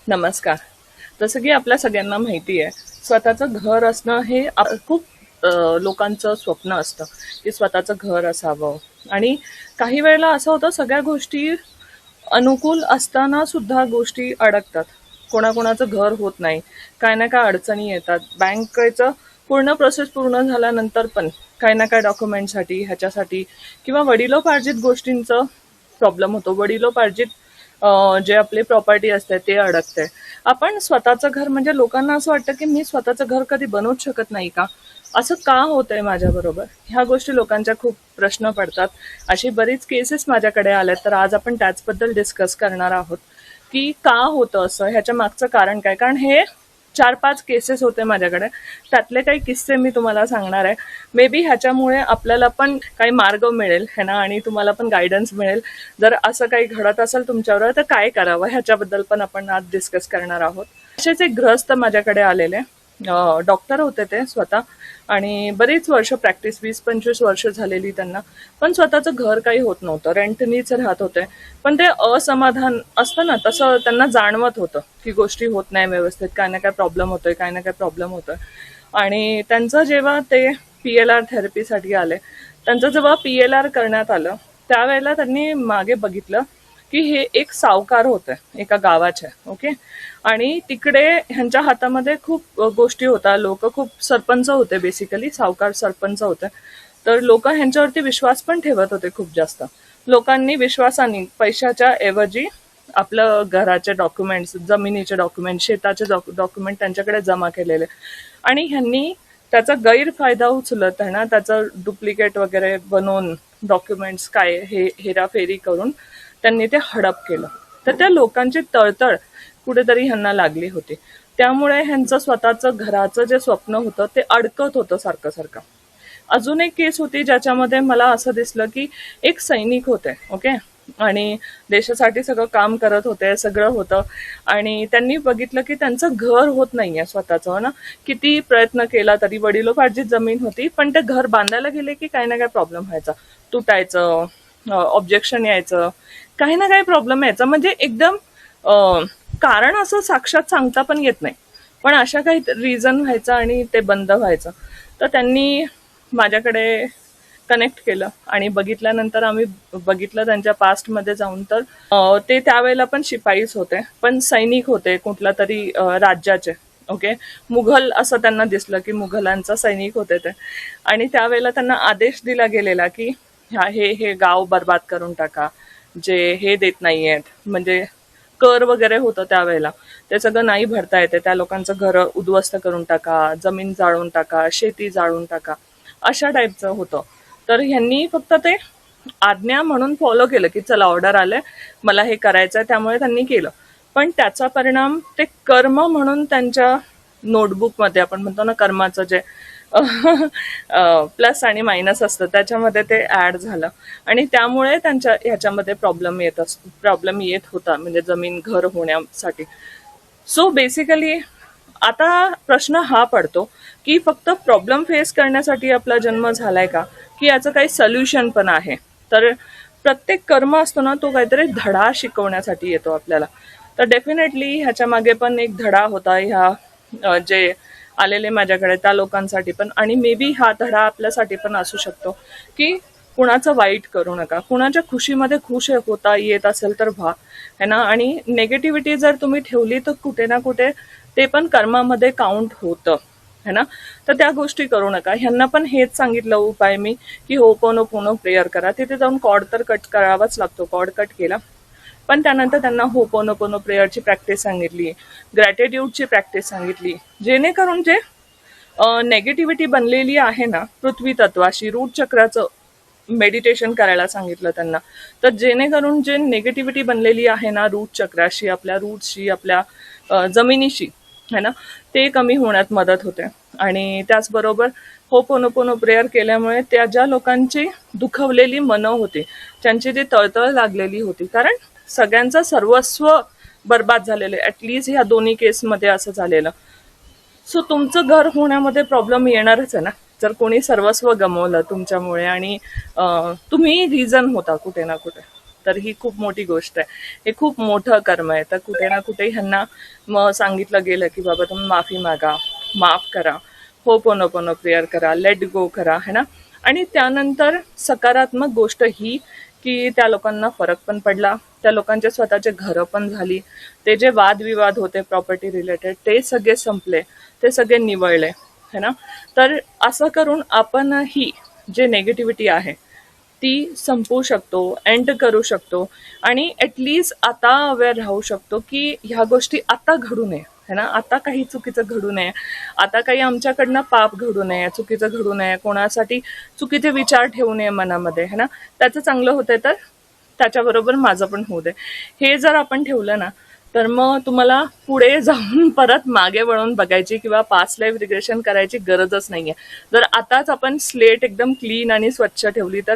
नमस्कार. जसं की आपल्या सगळ्यांना माहिती आहे, स्वतःचं घर असणं हे खूप लोकांचं स्वप्न असतं की स्वतःचं घर असावं. आणि काही वेळेला असं होतं, सगळ्या गोष्टी अनुकूल असताना सुद्धा गोष्टी अडकतात. कोणाकोणाचं घर होत नाही, काय ना काय अडचणी येतात. बँकेचं पूर्ण प्रोसेस पूर्ण झाल्यानंतर पण काही ना काय डॉक्युमेंटसाठी ह्याच्यासाठी किंवा वडिलोपार्जित गोष्टींचं प्रॉब्लेम होतो. वडिलोपार्जित जे आपले प्रॉपर्टी असते ते अडकते. आपण स्वतःचं घर म्हणजे लोकांना असं वाटतं की मी स्वतःचं घर कधी बनवूच शकत नाही का, असं का होतंय माझ्या बरोबर. ह्या गोष्टी लोकांच्या खूप प्रश्न पडतात. अशी बरीच केसेस माझ्याकडे आल्यात, तर आज आपण त्याचबद्दल डिस्कस करणार आहोत की का होतं असं, ह्याच्या मागचं कारण काय. कारण हे 4-5 केसेस होते माझ्याकडे, त्यातले काही किस्से मी तुम्हाला सांगणार आहे. मे बी ह्याच्यामुळे आपल्याला पण काही मार्ग मिळेल है ना, आणि तुम्हाला पण गायडन्स मिळेल. जर असं काही घडत असेल तुमच्यावर तर काय करावं ह्याच्याबद्दल पण आपण आज डिस्कस करणार आहोत. असेच एक ग्रस्त माझ्याकडे आलेले, डॉक्टर होते ते स्वतः, आणि बरीच वर्ष प्रॅक्टिस, 20-25 वर्ष झालेली त्यांना. पण स्वतःचं घर काही होत नव्हतं, रेंटनीच राहत होते. पण ते असमाधान असतं ना, तसं त्यांना जाणवत होतं की गोष्टी होत नाही व्यवस्थित, काय ना काय प्रॉब्लेम होतोय, काय ना काय प्रॉब्लेम होतोय. आणि त्यांचं जेव्हा ते PLR थेरपीसाठी आले, त्यांचं जेव्हा PLR करण्यात आलं, त्यावेळेला त्यांनी मागे बघितलं की हे एक सावकार होते एका गावाचे. ओके. आणि तिकडे ह्यांच्या हातामध्ये खूप गोष्टी होत्या. लोक खूप, सरपंच होते बेसिकली, सावकार सरपंच होते. तर लोक ह्यांच्यावरती विश्वास पण ठेवत होते खूप जास्त. लोकांनी विश्वासाने पैशाच्या ऐवजी आपलं घराचे डॉक्युमेंट्स, जमिनीचे डॉक्युमेंट, शेताचे डॉक्युमेंट त्यांच्याकडे जमा केलेले. आणि ह्यांनी त्याचा गैरफायदा उचलत आहे ना, त्याचं डुप्लिकेट वगैरे बनवून डॉक्युमेंट्स काय हे हेराफेरी करून त्यांनी ते हडप केलं. तर त्या लोकांची तळतळ कुठेतरी ह्यांना लागली होती. त्यामुळे ह्यांचं स्वतःचं घराचं जे स्वप्न होतं ते अडकत होतं सारखं सारखं. अजून एक केस होती ज्याच्यामध्ये मला असं दिसलं की एक सैनिक होते. ओके. आणि देशासाठी सगळं काम करत होते, सगळं होतं. आणि त्यांनी बघितलं की त्यांचं घर होत नाहीये स्वतःचं ना. किती प्रयत्न केला तरी, वडिलोपार्जित जमीन होती, पण ते घर बांधायला गेले की काही ना काही प्रॉब्लेम व्हायचा. तुटायचं, ऑब्जेक्शन यायचं, काही ना काही प्रॉब्लेम यायचा. म्हणजे एकदम कारण असं साक्षात सांगता पण येत नाही, पण अशा काही रिझन व्हायचं आणि ते बंद व्हायचं. तर त्यांनी माझ्याकडे कनेक्ट केलं आणि बघितल्यानंतर आम्ही बघितलं त्यांच्या पास्टमध्ये जाऊन. तर ते त्यावेळेला पण शिपाईच होते, पण सैनिक होते कुठल्या तरी राज्याचे. ओके. मुघल असं त्यांना दिसलं की मुघलांचा सैनिक होते ते. आणि त्यावेळेला त्यांना आदेश दिला गेलेला की हे हे गाव बर्बाद करून टाका, जे हे देत नाहीयेत. म्हणजे कर वगैरे होतं त्यावेळेला, ते सगळं नाही भरता येते, त्या लोकांचं घर उद्ध्वस्त करून टाका, जमीन जाळून टाका, शेती जाळून टाका, अशा टाईपचं होतं. तर ह्यांनी फक्त ते आज्ञा म्हणून फॉलो केलं की चला ऑर्डर आले, मला हे करायचंय, त्यामुळे त्यांनी केलं. पण त्याचा परिणाम ते कर्म म्हणून त्यांच्या नोटबुकमध्ये, आपण म्हणतो ना कर्माचं जे प्लस आणि मायनस असतं, त्याच्यामध्ये ते ऍड झालं. आणि त्यामुळे त्यांच्या ह्याच्यामध्ये प्रॉब्लेम येत होता, म्हणजे जमीन घर होण्यासाठी. सो बेसिकली आता प्रश्न हा पडतो की फक्त प्रॉब्लेम फेस करण्यासाठी आपला जन्म झालाय का, की याचं काही सोल्युशन पण आहे. तर प्रत्येक कर्म असतो ना, तो काहीतरी धडा शिकवण्यासाठी येतो आपल्याला. तर डेफिनेटली ह्याच्या मागे पण एक धडा होता ह्या जे आलेले माझ्याकडे त्या लोकांसाठी पण. आणि मे बी हा धडा आपल्यासाठी पण असू शकतो की कुणाचं वाईट करू नका, कुणाच्या खुशीमध्ये खुश होता येत असेल तर व्हा, है ना. आणि नेगेटिव्हिटी जर तुम्ही ठेवली तर कुठे ना कुठे ते पण कर्मामध्ये काउंट होतं, है ना. तर त्या गोष्टी करू नका. ह्यांना पण हेच सांगितलं उपाय मी, की होपोनोपोनो प्रेयर करा. तिथे जाऊन कॉर्ड तर कट करावाच लागतो, कॉर्ड कट केला. पण त्यानंतर त्यांना होपोनोपोनो प्रेयरची प्रॅक्टिस सांगितली, ग्रॅटिट्यूडची प्रॅक्टिस सांगितली, जेणेकरून जे नेगेटिव्हिटी बनलेली आहे ना पृथ्वी तत्वाशी, रूट चक्राचं मेडिटेशन करायला सांगितलं त्यांना. तर जेणेकरून जे नेगेटिव्हिटी बनलेली आहे ना रूट चक्राशी, आपल्या रूटशी, आपल्या जमिनीशी, है ना, ते कमी होण्यात मदत होते. आणि त्याचबरोबर होपोनोपोनो प्रेयर केल्यामुळे त्या ज्या लोकांची दुखवलेली मनं होती, त्यांची जी तळतळ लागलेली होती, कारण सगळ्यांचं सर्वस्व बर्बाद झालेलं, ऍटलिस्ट ह्या दोन्ही केसमध्ये असं झालेलं. सो तुमचं घर होण्यामध्ये प्रॉब्लेम येणारच आहे ना, जर कोणी सर्वस्व गमावलं तुमच्यामुळे आणि तुम्ही रिझन होता कुठे ना कुठे. तर ही खूप मोठी गोष्ट आहे, हे खूप मोठं कर्म आहे. तर कुठे ना कुठे ह्यांना मग सांगितलं गेलं की बाबा तुम्ही माफी मागा, माफ करा, हो पोनो प्रेयर करा, लेट गो करा, है ना. आणि त्यानंतर सकारात्मक गोष्ट ही की त्या लोकांना फरक पण पडला, त्या लोकांचे स्वतःचे घरं पण झाली, ते जे वादविवाद होते प्रॉपर्टी रिलेटेड ते सगळे संपले, ते सगळे निवळले, है ना. तर असं करून आपण ही जे नेगेटिव्हिटी आहे ती संपवू शकतो, एंड करू शकतो आणि ॲटलिस्ट आता अवेअर राहू शकतो की ह्या गोष्टी आता घडू नये, है ना. आता काही चुकीचं घडू नये, आता काही आमच्याकडनं पाप घडू नये, चुकीचं घडू नये, कोणासाठी चुकीचे विचार ठेवू नये मनामध्ये, है ना. त्याचं चांगलं होतंय तर त्याच्याबरोबर माझं पण होऊ दे, हे जर आपण ठेवलं ना, तर मग तुम्हाला पुढे जाऊन परत मागे वळून बघायची किंवा पास्ट लाईफ रिग्रेशन करायची गरजच नाहीये. जर आताच आपण स्लेट एकदम क्लीन आणि स्वच्छ ठेवली तर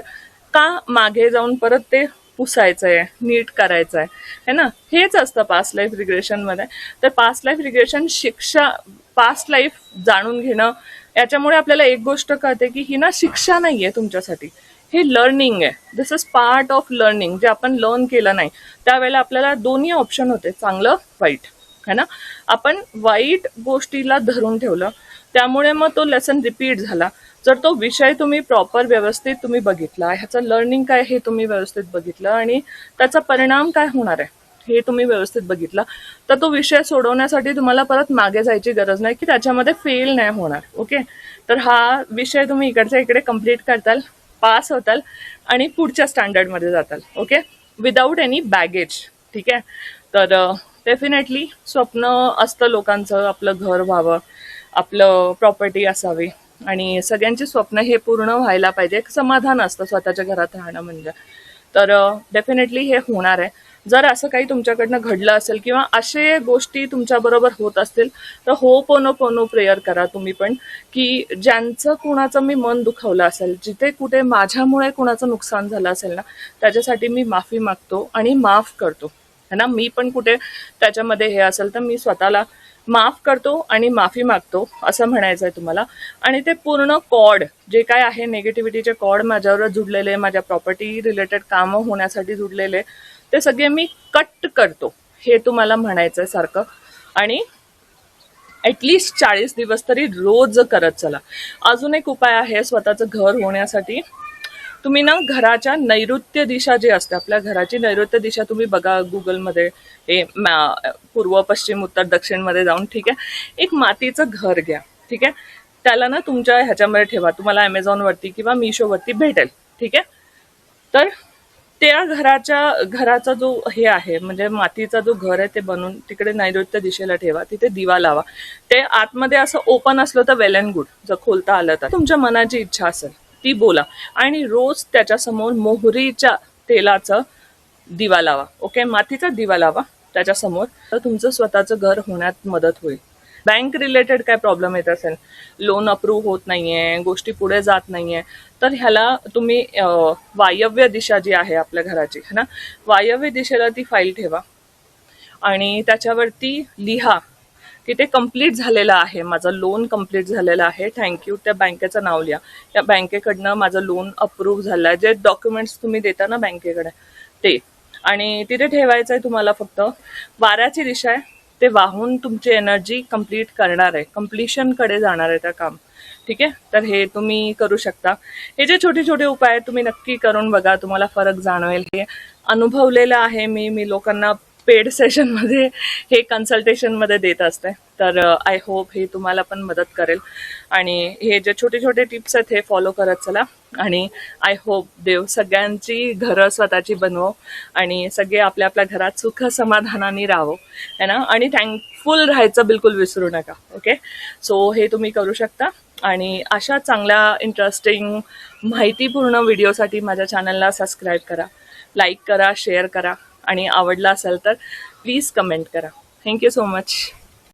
का मागे जाऊन परत ते पुसायचंय, नीट करायचंय, है ना. हेच असतं पास्ट लाईफ रिग्रेशन मध्ये. तर पास्ट लाईफ रिग्रेशन शिक्षा, पास्ट लाईफ जाणून घेणं, याच्यामुळे आपल्याला एक गोष्ट कळते की ही ना शिक्षा नाहीये तुमच्यासाठी, हे लर्निंग आहे. दिस इज पार्ट ऑफ लर्निंग. जे आपण लर्न केलं नाही त्यावेळेला आपल्याला दोन्ही ऑप्शन होते, चांगलं वाईट, है ना. आपण वाईट गोष्टीला धरून ठेवलं त्यामुळे मग तो लेसन रिपीट झाला. जर तो विषय तुम्ही प्रॉपर व्यवस्थित तुम्ही बघितला, ह्याचं लर्निंग काय हे तुम्ही व्यवस्थित बघितलं आणि त्याचा परिणाम काय होणार आहे हे तुम्ही व्यवस्थित बघितला, तर तो विषय सोडवण्यासाठी तुम्हाला परत मागे जायची गरज नाही की त्याच्यामध्ये फेल नाही होणार. ओके, तर हा विषय तुम्ही इकडच्या इकडे कम्प्लीट करताल, पास होताल आणि पुढच्या स्टँडर्डमध्ये जाताल. Okay, without any baggage. ठीक आहे. तर डेफिनेटली स्वप्न असतं लोकांचं, आपलं घर व्हावं, आपलं प्रॉपर्टी असावी आणि सगळ्यांची स्वप्न हे पूर्ण व्हायला पाहिजे. एक समाधान असतं स्वतःच्या घरात राहणं म्हणजे. तर डेफिनेटली हे होणार आहे. जर असं काही तुमच्याकडनं घडलं असेल किंवा असे गोष्टी तुमच्याबरोबर होत असतील तर हो पोनो प्रेयर करा तुम्ही पण, की ज्यांचं कुणाचं मी मन दुखावलं असेल, जिथे कुठे माझ्यामुळे कुणाचं नुकसान झालं असेल ना, त्याच्यासाठी मी माफी मागतो आणि माफ करतो, है ना. मी पण कुठे त्याच्यामध्ये हे असेल तर मी स्वतःला माफ करतो आणि माफी मागतो असं म्हणायचं आहे तुम्हाला. आणि ते पूर्ण कॉड जे काय आहे, नेगेटिव्हिटीचे कॉड माझ्यावर जुडलेले, माझ्या प्रॉपर्टी रिलेटेड कामं होण्यासाठी जुडलेले, ते सगळे मी कट करतो, हे तुम्हाला म्हणायचं आहे सारखं. आणि ॲटलिस्ट 40 दिवस तरी रोज करत चला. अजून एक उपाय आहे स्वतःचं घर होण्यासाठी. तुम्ही ना घराच्या नैऋत्य दिशा जी असते, आपल्या घराची नैऋत्य दिशा तुम्ही बघा गुगलमध्ये, हे पूर्व पश्चिम उत्तर दक्षिण मध्ये जाऊन, ठीक आहे, एक मातीचं घर घ्या. ठीक आहे, त्याला ना तुमच्या ह्याच्यामध्ये ठेवा, तुम्हाला अमेझॉनवरती किंवा मिशोवरती भेटेल. ठीक आहे. तर त्या घराचा जो हे आहे, म्हणजे मातीचा जो घर आहे ते बनवून तिकडे नैऋत्य दिशेला ठेवा, तिथे दिवा लावा. ते आतमध्ये असं ओपन असलं तर वेल अँड गुड, जर खोलता आलं तर. तुमच्या मनाची इच्छा असेल ती बोला आणि रोज त्याच्यासमोर मोहरीच्या तेलाचं दिवा लावा. ओके, मातीचा दिवा लावा त्याच्यासमोर, तर तुमचं स्वतःचं घर होण्यात मदत होईल. बँक रिलेटेड काय प्रॉब्लेम येत असेल, लोन अप्रूव्ह होत नाहीये, गोष्टी पुढे जात नाहीये, तर ह्याला तुम्ही वायव्य दिशा जी आहे आपल्या घराची, है ना, वायव्य दिशेला ती फाईल ठेवा आणि त्याच्यावरती लिहा की ते कम्प्लीट झालेलं आहे, माझं लोन कम्प्लीट झालेलं आहे, थँक्यू. त्या बँकेचं नाव लिहा, त्या बँकेकडनं माझं लोन अप्रूव्ह झालं आहे, जे डॉक्युमेंट्स तुम्ही देता ना बँकेकडे ते. आणि तिथे ठेवायचं आहे तुम्हाला. फक्त वाऱ्याची दिशा आहे, ते वाहून तुमची एनर्जी कम्प्लीट करणार आहे, कम्प्लिशनकडे जाणार आहे त्या काम. ठीक आहे, तर हे तुम्ही करू शकता. हे जे छोटे छोटे उपाय आहेत तुम्ही नक्की करून बघा, तुम्हाला फरक जाणवेल. हे अनुभवलेलं आहे मी लोकांना पेड सेशनमध्ये, हे कन्सल्टेशनमध्ये देत असते. तर आय होप हे तुम्हाला पण मदत करेल आणि हे जे छोटे छोटे टिप्स आहेत हे फॉलो करत चला. आणि आय होप देव सगळ्यांची घरं स्वतःची बनवो आणि सगळे आपल्या आपल्या घरात सुख समाधानाने राहावं, है ना. आणि थँकफुल राहायचं बिलकुल विसरू नका. ओके, सो हे तुम्ही करू शकता. आणि अशा चांगल्या इंटरेस्टिंग माहितीपूर्ण व्हिडिओसाठी माझ्या चॅनलला सबस्क्राईब करा, लाईक करा, शेअर करा आणि आवडला असेल तर प्लीज कमेंट करा. Thank you so much.